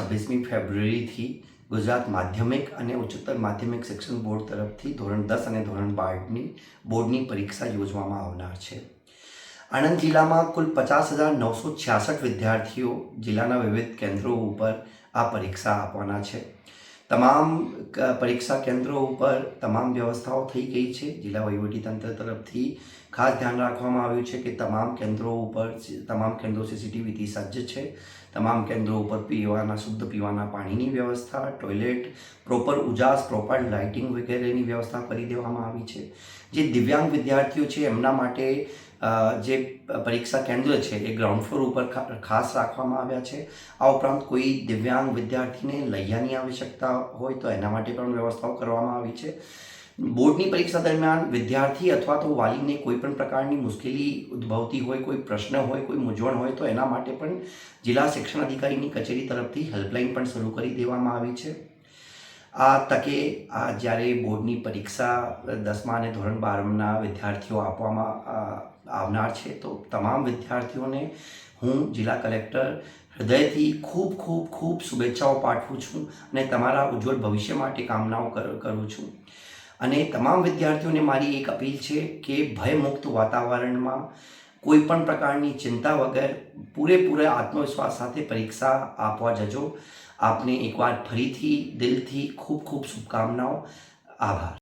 26મી ફેબ્રુઆરીથી ગુજરાત માધ્યમિક અને ઉચ્ચતર માધ્યમિક શિક્ષણ બોર્ડ તરફથી ધોરણ 10 અને ધોરણ 12ની બોર્ડની પરીક્ષા યોજવામાં આવનાર છે। આણંદ જિલ્લામાં કુલ 50,966 વિદ્યાર્થીઓ જિલ્લાના વિવિધ કેન્દ્રો ઉપર આ પરીક્ષા આપવાના છે। તમામ પરીક્ષા કેન્દ્રો ઉપર તમામ વ્યવસ્થાઓ થઈ ગઈ છે। જિલ્લા વહીવટીતંત્ર તરફથી ખાસ ધ્યાન રાખવામાં આવ્યું છે કે તમામ કેન્દ્રો સીસીટીવીથી સજ્જ છે। તમામ કેન્દ્રો ઉપર શુદ્ધ પીવાના પાણીની વ્યવસ્થા, ટોયલેટ, પ્રોપર ઉજાસ, પ્રોપર લાઇટિંગ વગેરેની વ્યવસ્થા કરી દેવામાં આવી છે। જે દિવ્યાંગ વિદ્યાર્થીઓ છે એમના માટે જે પરીક્ષા કેન્દ્ર છે એ ગ્રાઉન્ડ ફ્લોર ઉપર ખાસ રાખવામાં આવ્યા છે। આ ઉપરાંત કોઈ દિવ્યાંગ વિદ્યાર્થીને લૈયાની આવશ્યકતા હોય તો એના માટે પણ વ્યવસ્થાઓ કરવામાં આવી છે। બોર્ડની પરીક્ષા દરમિયાન વિદ્યાર્થી અથવા તો વાલીને કોઈ પણ પ્રકારની મુશ્કેલી ઉદ્ભવતી હોય, કોઈ પ્રશ્ન હોય, કોઈ મૂંઝવણ હોય તો એના માટે પણ જિલ્લા શિક્ષણ અધિકારીની કચેરી તરફથી હેલ્પલાઇન પણ શરૂ કરી દેવામાં આવી છે। આ તકે જ્યારે બોર્ડની પરીક્ષા 10મા અને ધોરણ 12ના વિદ્યાર્થીઓ આપવામાં આવનાર છે તો તમામ વિદ્યાર્થીઓને હું જિલ્લા કલેક્ટર હૃદયથી ખૂબ શુભેચ્છાઓ પાઠવું છું અને તમારા ઉજ્જવળ ભવિષ્ય માટે કામનાઓ કરું છું। અને તમામ વિદ્યાર્થીઓને મારી એક અપીલ છે કે ભયમુક્ત વાતાવરણમાં કોઈ પણ પ્રકારની ચિંતા વગર પૂરેપૂરા આત્મવિશ્વાસ સાથે પરીક્ષા આપવા જજો। આપને એકવાર ફરીથી દિલથી ખૂબ શુભકામનાઓ। આભાર।